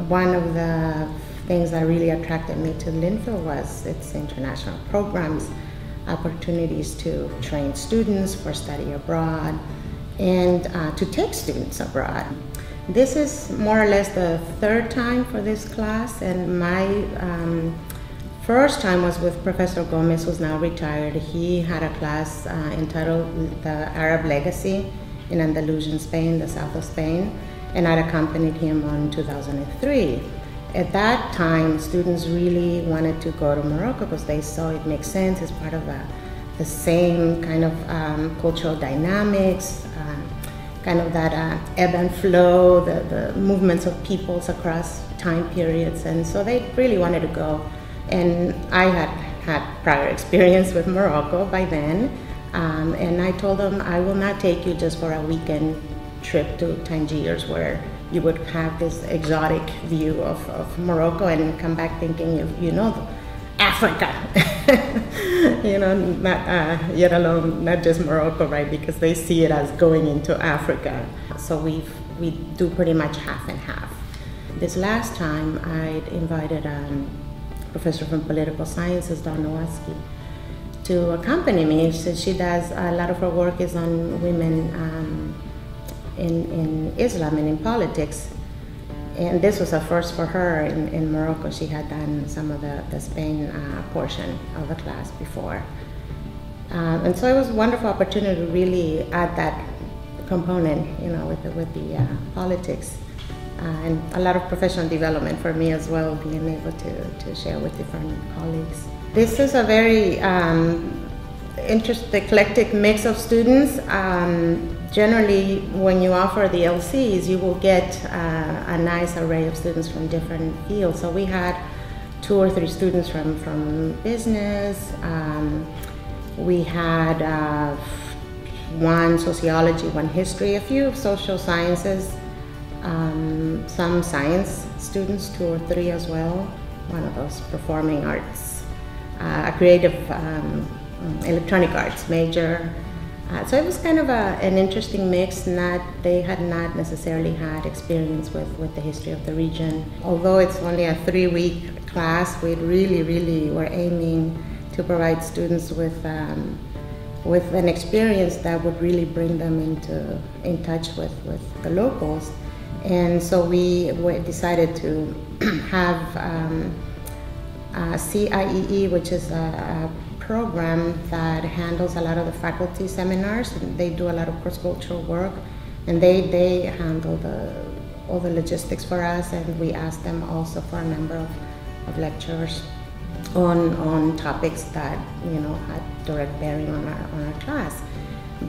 one of the things that really attracted me to Linfield was its international programs, opportunities to train students for study abroad, and to take students abroad. This is more or less the third time for this class, and my first time was with Professor Gomez, who's now retired. He had a class entitled The Arab Legacy in Andalusian Spain, the south of Spain, and I accompanied him on 2003. At that time, students really wanted to go to Morocco because they saw it makes sense. It's part of the same kind of cultural dynamics, kind of that ebb and flow, the movements of peoples across time periods, and so they really wanted to go. And I had prior experience with Morocco by then, and I told them I will not take you just for a weekend trip to Tangiers where you would have this exotic view of Morocco and come back thinking you know Africa, not yet alone not just Morocco, right? Because they see it as going into Africa. So we do pretty much half and half. This last time I invited professor from political sciences, Dawn Nowatzki, to accompany me. She does a lot of her work is on women in Islam and in politics, and this was a first for her in Morocco. She had done some of the Spain portion of the class before, and so it was a wonderful opportunity to really add that component, with the politics, and a lot of professional development for me as well, being able to share with different colleagues. This is a very eclectic mix of students. Generally, when you offer the LCs, you will get a nice array of students from different fields. So we had 2 or 3 students from business. We had 1 sociology, 1 history, a few social sciences, some science students, 2 or 3 as well. One of those performing arts, a creative electronic arts major. So it was kind of an interesting mix. They had not necessarily had experience with the history of the region. Although it's only a 3-week class, we really were aiming to provide students with an experience that would really bring them in touch with the locals. And so we decided to have CIEE, which is a program that handles a lot of the faculty seminars. They do a lot of cross-cultural work, and they handle all the logistics for us, and we asked them also for a number of lectures on topics that had direct bearing on our class.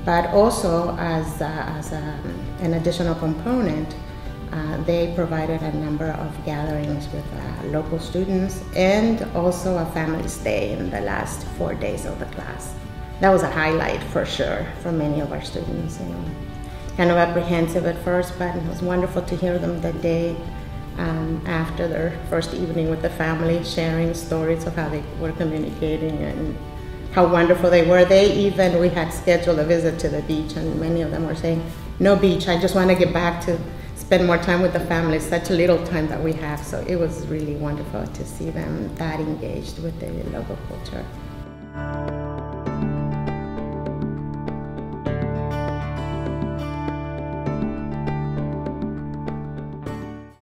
But also as an additional component, they provided a number of gatherings with local students and also a family stay in the last 4 days of the class. That was a highlight for sure for many of our students. Kind of apprehensive at first, but it was wonderful to hear them the day after their first evening with the family, sharing stories of how they were communicating and how wonderful they were. We had scheduled a visit to the beach, and many of them were saying, "No beach, I just want to get back to spend more time with the family, such a little time that we have." So it was really wonderful to see them that engaged with the local culture.